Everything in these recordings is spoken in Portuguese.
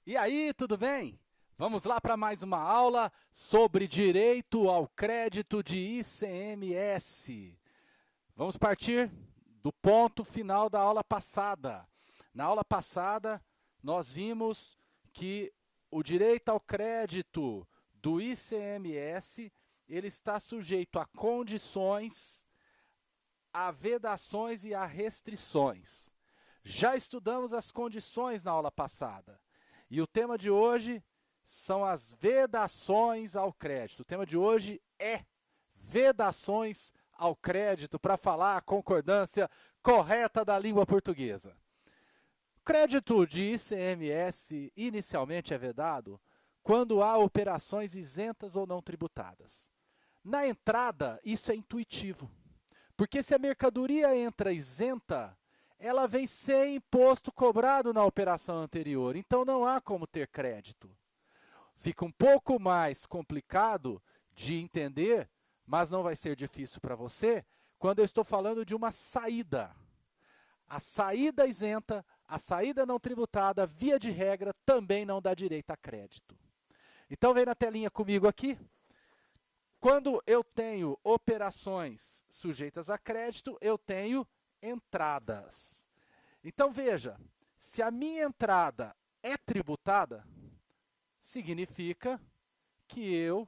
E aí, tudo bem? Vamos lá para mais uma aula sobre direito ao crédito de ICMS. Vamos partir do ponto final da aula passada. Na aula passada, nós vimos que o direito ao crédito do ICMS, ele está sujeito a condições, a vedações e a restrições. Já estudamos as condições na aula passada. E o tema de hoje são as vedações ao crédito. O tema de hoje é vedações ao crédito, para falar a concordância correta da língua portuguesa. O crédito de ICMS inicialmente é vedado quando há operações isentas ou não tributadas. Na entrada, isso é intuitivo, porque se a mercadoria entra isenta, ela vem sem imposto cobrado na operação anterior, então não há como ter crédito. Fica um pouco mais complicado de entender, mas não vai ser difícil para você, quando eu estou falando de uma saída. A saída isenta, a saída não tributada, via de regra, também não dá direito a crédito. Então vem na telinha comigo aqui. Quando eu tenho operações sujeitas a crédito, eu tenho entradas. Então veja, se a minha entrada é tributada, significa que eu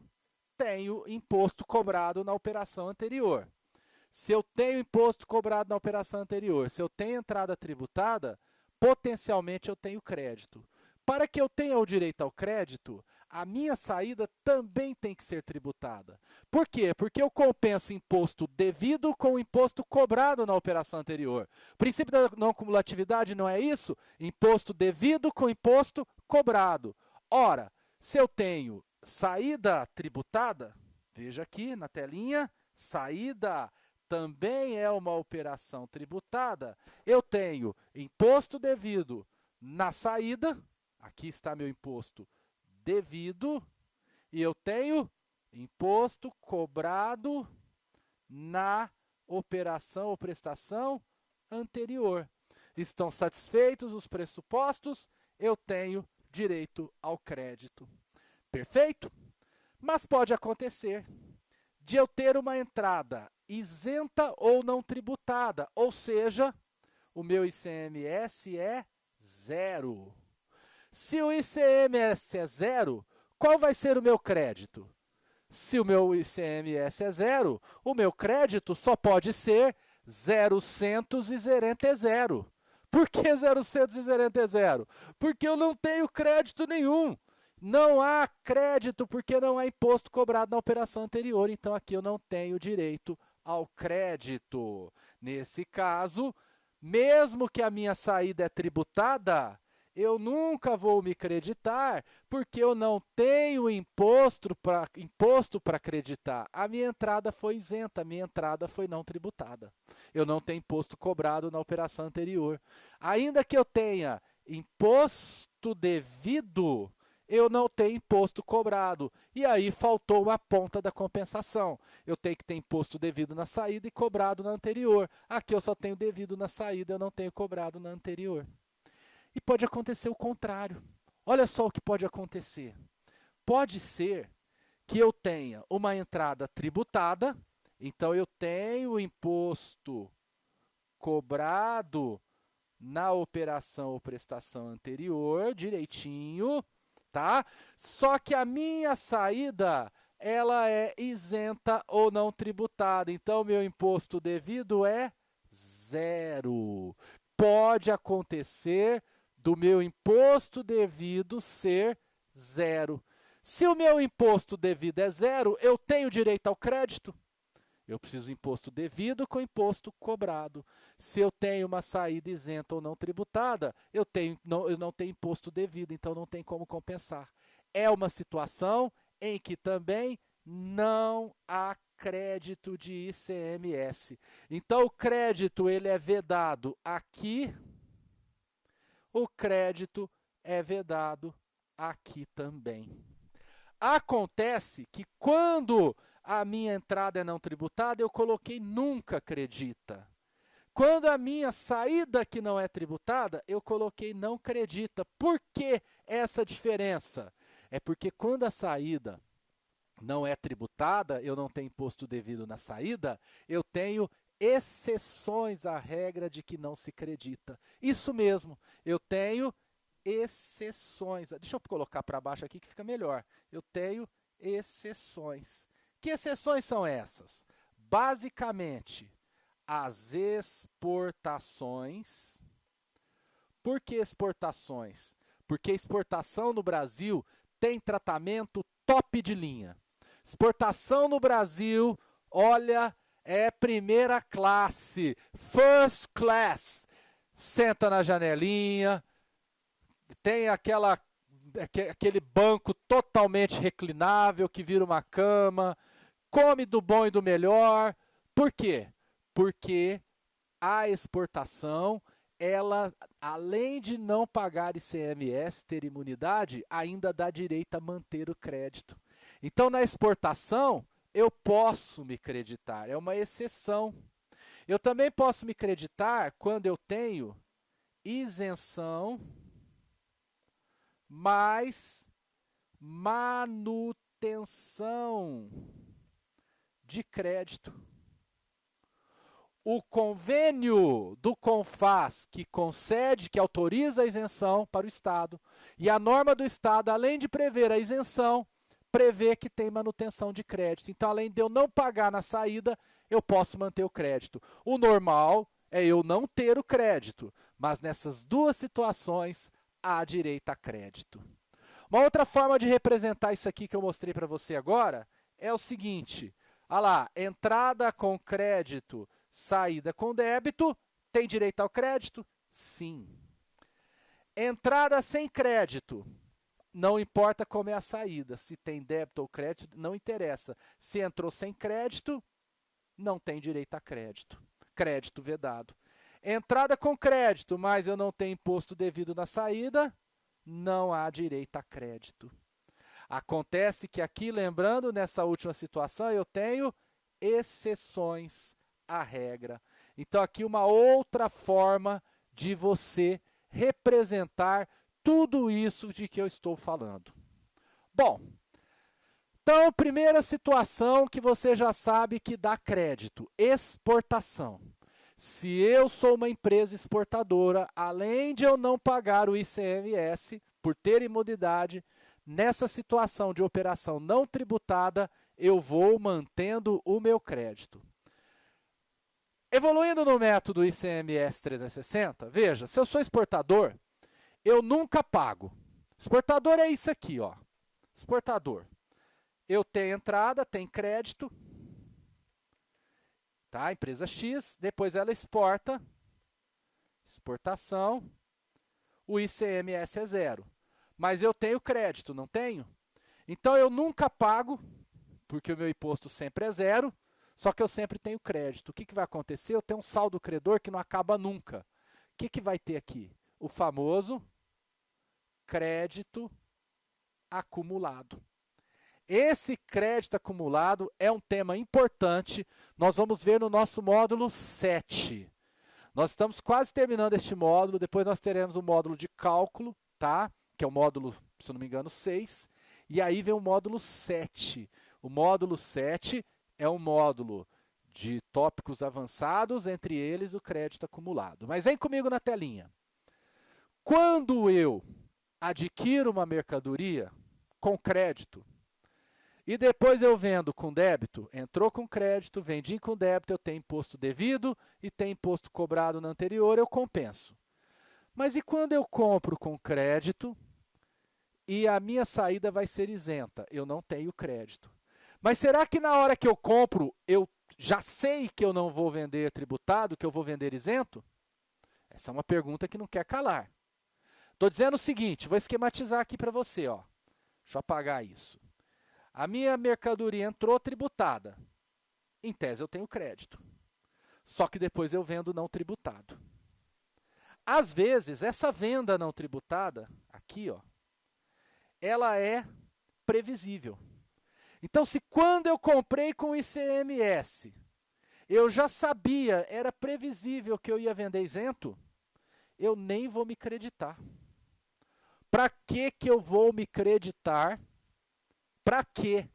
tenho imposto cobrado na operação anterior. Se eu tenho imposto cobrado na operação anterior, se eu tenho entrada tributada, potencialmente eu tenho crédito. Para que eu tenha o direito ao crédito, a minha saída também tem que ser tributada. Por quê? Porque eu compenso imposto devido com imposto cobrado na operação anterior. O princípio da não cumulatividade não é isso? Imposto devido com imposto cobrado. Ora, se eu tenho saída tributada, veja aqui na telinha, saída também é uma operação tributada. Eu tenho imposto devido na saída, aqui está meu imposto devido, e eu tenho imposto cobrado na operação ou prestação anterior. Estão satisfeitos os pressupostos, eu tenho direito ao crédito. Perfeito? Mas pode acontecer de eu ter uma entrada isenta ou não tributada, ou seja, o meu ICMS é zero. Se o ICMS é zero, qual vai ser o meu crédito? Se o meu ICMS é zero, o meu crédito só pode ser 0,000 e zero. Por que 0,000 e zero? Porque eu não tenho crédito nenhum. Não há crédito porque não há imposto cobrado na operação anterior, então aqui eu não tenho direito ao crédito. Nesse caso, mesmo que a minha saída é tributada, eu nunca vou me creditar porque eu não tenho imposto para acreditar. A minha entrada foi isenta, a minha entrada foi não tributada. Eu não tenho imposto cobrado na operação anterior. Ainda que eu tenha imposto devido, eu não tenho imposto cobrado. E aí faltou uma ponta da compensação. Eu tenho que ter imposto devido na saída e cobrado na anterior. Aqui eu só tenho devido na saída, eu não tenho cobrado na anterior. E pode acontecer o contrário. Olha só o que pode acontecer. Pode ser que eu tenha uma entrada tributada, então eu tenho o imposto cobrado na operação ou prestação anterior, direitinho, tá? Só que a minha saída, ela é isenta ou não tributada, então meu imposto devido é zero. Pode acontecer do meu imposto devido ser zero. Se o meu imposto devido é zero, eu tenho direito ao crédito? Eu preciso de imposto devido com imposto cobrado. Se eu tenho uma saída isenta ou não tributada, eu não tenho imposto devido, então não tem como compensar. É uma situação em que também não há crédito de ICMS. Então o crédito ele é vedado aqui, o crédito é vedado aqui também. Acontece que quando a minha entrada é não tributada, eu coloquei nunca acredita. Quando a minha saída que não é tributada, eu coloquei não credita. Por que essa diferença? É porque quando a saída não é tributada, eu não tenho imposto devido na saída, eu tenho exceções à regra de que não se credita. Isso mesmo, eu tenho exceções. Deixa eu colocar para baixo aqui que fica melhor. Eu tenho exceções. Que exceções são essas? Basicamente, as exportações. Por que exportações? Porque exportação no Brasil tem tratamento top de linha. Exportação no Brasil, olha, é primeira classe, first class. Senta na janelinha, tem aquele banco totalmente reclinável que vira uma cama, come do bom e do melhor. Por quê? Porque a exportação, ela, além de não pagar ICMS, ter imunidade, ainda dá direito a manter o crédito. Então, na exportação, eu posso me creditar, é uma exceção. Eu também posso me creditar quando eu tenho isenção mais manutenção de crédito. O convênio do CONFAS, que concede, que autoriza a isenção para o Estado, e a norma do Estado, além de prever a isenção, prevê que tem manutenção de crédito. Então, além de eu não pagar na saída, eu posso manter o crédito. O normal é eu não ter o crédito, mas nessas duas situações, há direito a crédito. Uma outra forma de representar isso aqui que eu mostrei para você agora é o seguinte. Olha lá, entrada com crédito, saída com débito, tem direito ao crédito? Sim. Entrada sem crédito, não importa como é a saída, se tem débito ou crédito, não interessa. Se entrou sem crédito, não tem direito a crédito. Crédito vedado. Entrada com crédito, mas eu não tenho imposto devido na saída, não há direito a crédito. Acontece que aqui, lembrando, nessa última situação, eu tenho exceções à regra. Então, aqui uma outra forma de você representar tudo isso de que eu estou falando. Bom, então, primeira situação que você já sabe que dá crédito, exportação. Se eu sou uma empresa exportadora, além de eu não pagar o ICMS por ter imunidade, nessa situação de operação não tributada, eu vou mantendo o meu crédito. Evoluindo no método ICMS 360, veja, se eu sou exportador, eu nunca pago. Exportador é isso aqui, ó. Exportador. Eu tenho entrada, tem crédito, tá? Empresa X, depois ela exporta, exportação, o ICMS é 0. Mas eu tenho crédito, não tenho? Então eu nunca pago, porque o meu imposto sempre é 0, só que eu sempre tenho crédito. O que vai acontecer? Eu tenho um saldo credor que não acaba nunca. O que vai ter aqui? O famoso crédito acumulado. Esse crédito acumulado é um tema importante, nós vamos ver no nosso módulo 7. Nós estamos quase terminando este módulo, depois nós teremos o módulo de cálculo, tá? Que é o módulo, se eu não me engano, 6, e aí vem o módulo 7. O módulo 7 é um módulo de tópicos avançados, entre eles o crédito acumulado. Mas vem comigo na telinha. Quando eu adquiro uma mercadoria com crédito, e depois eu vendo com débito, entrou com crédito, vendi com débito, eu tenho imposto devido e tenho imposto cobrado no anterior, eu compenso. Mas e quando eu compro com crédito e a minha saída vai ser isenta? Eu não tenho crédito. Mas será que na hora que eu compro, eu já sei que eu não vou vender tributado, que eu vou vender isento? Essa é uma pergunta que não quer calar. Estou dizendo o seguinte, vou esquematizar aqui para você, ó. Deixa eu apagar isso. A minha mercadoria entrou tributada. Em tese eu tenho crédito. Só que depois eu vendo não tributado. Às vezes, essa venda não tributada, aqui, ó, ela é previsível. Então, se quando eu comprei com ICMS, eu já sabia, era previsível que eu ia vender isento, eu nem vou me creditar. Para que eu vou me creditar? Para quê?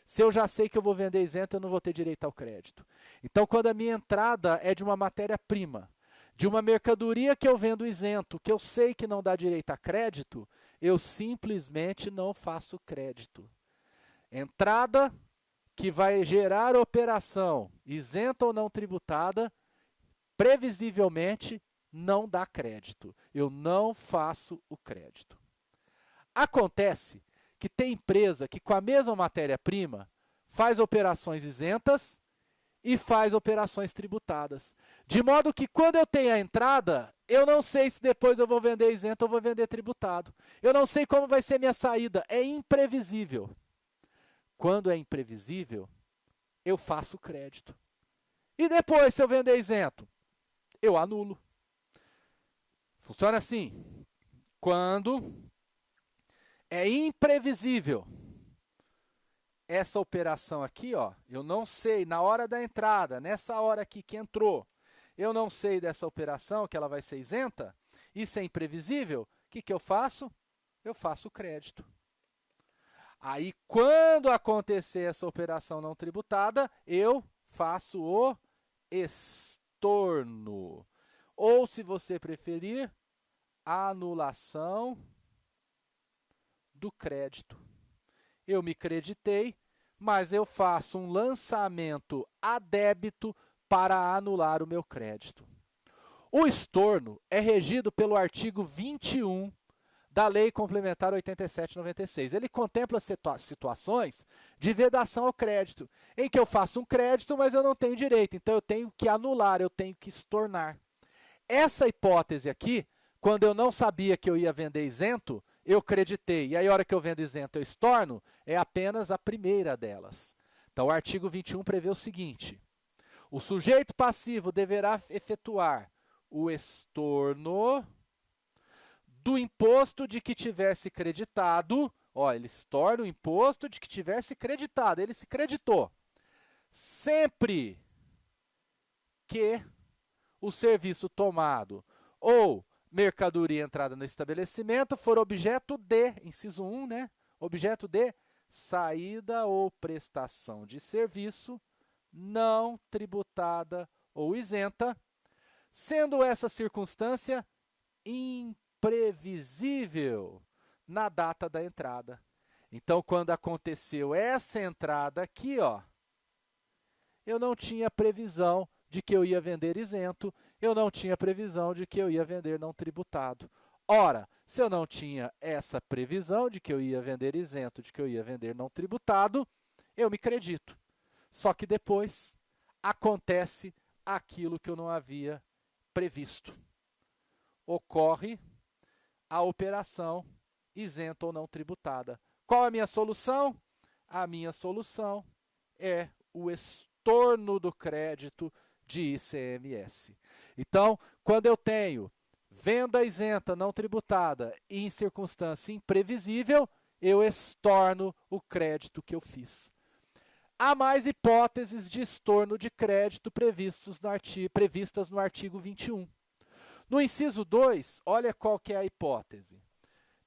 Se eu já sei que eu vou vender isento, eu não vou ter direito ao crédito. Então, quando a minha entrada é de uma matéria-prima, de uma mercadoria que eu vendo isento, que eu sei que não dá direito a crédito, eu simplesmente não faço crédito. Entrada que vai gerar operação isenta ou não tributada, previsivelmente não dá crédito. Eu não faço o crédito. Acontece que tem empresa que com a mesma matéria-prima faz operações isentas e faz operações tributadas. De modo que quando eu tenho a entrada, eu não sei se depois eu vou vender isento ou vou vender tributado. Eu não sei como vai ser minha saída, é imprevisível. Quando é imprevisível, eu faço crédito. E depois, se eu vender isento, eu anulo. Funciona assim. Quando é imprevisível, essa operação aqui, ó, eu não sei, na hora da entrada, nessa hora aqui que entrou, eu não sei dessa operação, que ela vai ser isenta, isso é imprevisível, o que eu faço? Eu faço crédito. Aí, quando acontecer essa operação não tributada, eu faço o estorno. Ou, se você preferir, anulação do crédito. Eu me creditei, mas eu faço um lançamento a débito para anular o meu crédito. O estorno é regido pelo artigo 21 da Lei Complementar 87/96. Ele contempla situações de vedação ao crédito, em que eu faço um crédito, mas eu não tenho direito, então eu tenho que anular, eu tenho que estornar. Essa hipótese aqui, quando eu não sabia que eu ia vender isento, eu creditei, e aí a hora que eu vendo isento eu estorno, é apenas a primeira delas. Então o artigo 21 prevê o seguinte: o sujeito passivo deverá efetuar o estorno do imposto de que tivesse creditado, ó, ele estorna o imposto de que tivesse creditado, ele se creditou. Sempre que o serviço tomado ou mercadoria entrada no estabelecimento for objeto de, inciso 1, né? Objeto de saída ou prestação de serviço não tributada ou isenta, sendo essa circunstância imprevisível na data da entrada. Então, quando aconteceu essa entrada aqui, ó, eu não tinha previsão de que eu ia vender isento, eu não tinha previsão de que eu ia vender não tributado. Ora, se eu não tinha essa previsão de que eu ia vender isento, de que eu ia vender não tributado, eu me credito. Só que depois acontece aquilo que eu não havia previsto. Ocorre a operação isenta ou não tributada. Qual a minha solução? A minha solução é o estorno do crédito de ICMS. Então, quando eu tenho venda isenta não tributada e em circunstância imprevisível, eu estorno o crédito que eu fiz. Há mais hipóteses de estorno de crédito previstas no artigo 21. No inciso 2, olha qual que é a hipótese.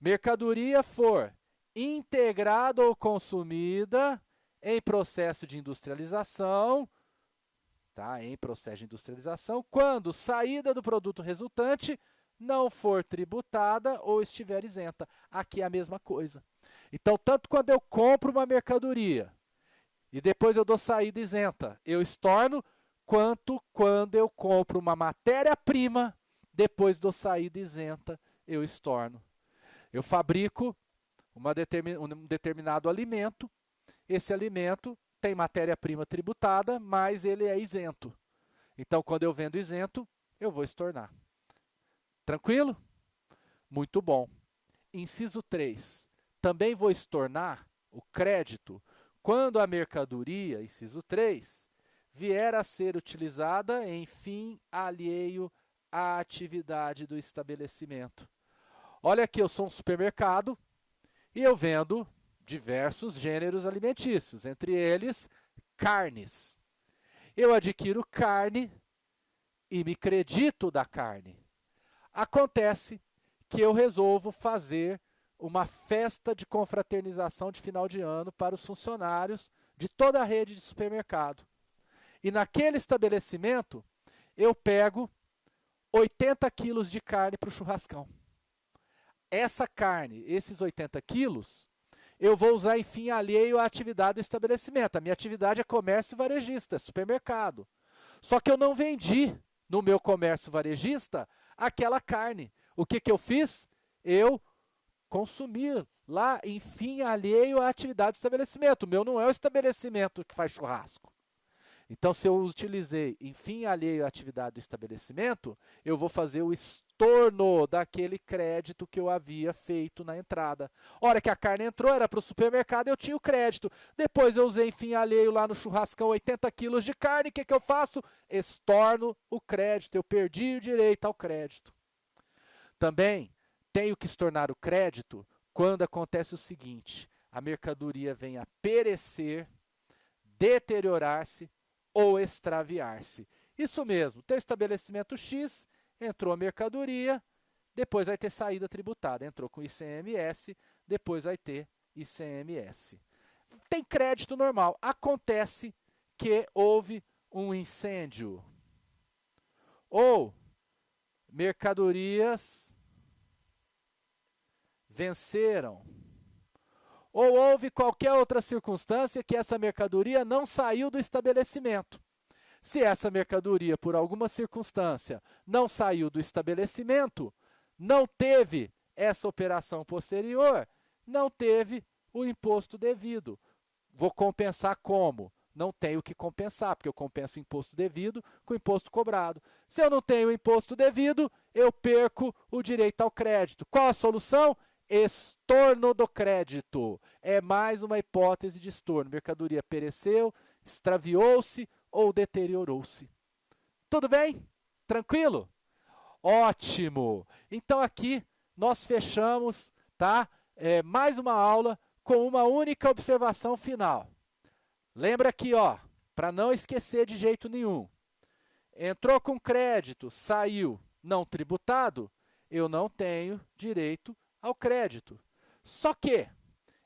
Mercadoria for integrada ou consumida em processo de industrialização, tá? Em processo de industrialização, quando saída do produto resultante não for tributada ou estiver isenta. Aqui é a mesma coisa. Então, tanto quando eu compro uma mercadoria e depois eu dou saída isenta, eu estorno, quanto quando eu compro uma matéria-prima, depois dou saída isenta, eu estorno. Eu fabrico um determinado alimento, esse alimento tem matéria-prima tributada, mas ele é isento. Então, quando eu vendo isento, eu vou estornar. Tranquilo? Muito bom. Inciso 3. Também vou estornar o crédito quando a mercadoria, inciso 3, vier a ser utilizada em fim alheio à atividade do estabelecimento. Olha aqui, eu sou um supermercado e eu vendo diversos gêneros alimentícios, entre eles carnes. Eu adquiro carne e me credito da carne. Acontece que eu resolvo fazer uma festa de confraternização de final de ano para os funcionários de toda a rede de supermercado. E naquele estabelecimento, eu pego 80 quilos de carne para o churrascão. Essa carne, esses 80 quilos, eu vou usar em fim alheio à atividade do estabelecimento. A minha atividade é comércio varejista, é supermercado. Só que eu não vendi no meu comércio varejista aquela carne. O que eu fiz? Eu consumi lá em fim alheio à atividade do estabelecimento. O meu não é o estabelecimento que faz churrasco. Então, se eu utilizei em fim alheio à atividade do estabelecimento, eu vou fazer o estorno daquele crédito que eu havia feito na entrada. Hora que a carne entrou, era para o supermercado, eu tinha o crédito. Depois eu usei em fim alheio lá no churrascão 80 quilos de carne, o que eu faço? Estorno o crédito, eu perdi o direito ao crédito. Também tenho que estornar o crédito quando acontece o seguinte: a mercadoria vem a perecer, deteriorar-se ou extraviar-se. Isso mesmo, tem estabelecimento X, entrou a mercadoria, depois vai ter saída tributada. Entrou com ICMS, depois vai ter ICMS. Tem crédito normal. Acontece que houve um incêndio. Ou mercadorias venceram. Ou houve qualquer outra circunstância que essa mercadoria não saiu do estabelecimento. Se essa mercadoria, por alguma circunstância, não saiu do estabelecimento, não teve essa operação posterior, não teve o imposto devido. Vou compensar como? Não tenho que compensar, porque eu compenso o imposto devido com o imposto cobrado. Se eu não tenho o imposto devido, eu perco o direito ao crédito. Qual a solução? Estorno do crédito. É mais uma hipótese de estorno. Mercadoria pereceu, extraviou-se ou deteriorou-se. Tudo bem? Tranquilo? Ótimo! Então aqui nós fechamos, tá? Mais uma aula com uma única observação final. Lembra aqui, ó, para não esquecer de jeito nenhum. Entrou com crédito, saiu não tributado, eu não tenho direito ao crédito. Só que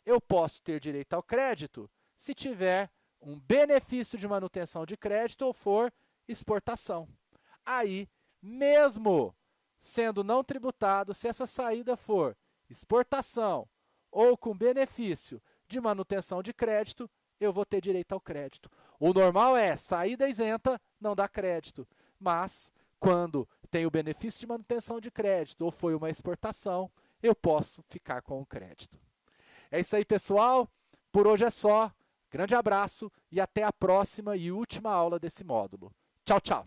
eu posso ter direito ao crédito se tiver um benefício de manutenção de crédito ou for exportação. Aí, mesmo sendo não tributado, se essa saída for exportação ou com benefício de manutenção de crédito, eu vou ter direito ao crédito. O normal é saída isenta, não dá crédito. Mas, quando tem o benefício de manutenção de crédito ou foi uma exportação, eu posso ficar com o crédito. É isso aí, pessoal. Por hoje é só. Grande abraço e até a próxima e última aula desse módulo. Tchau, tchau.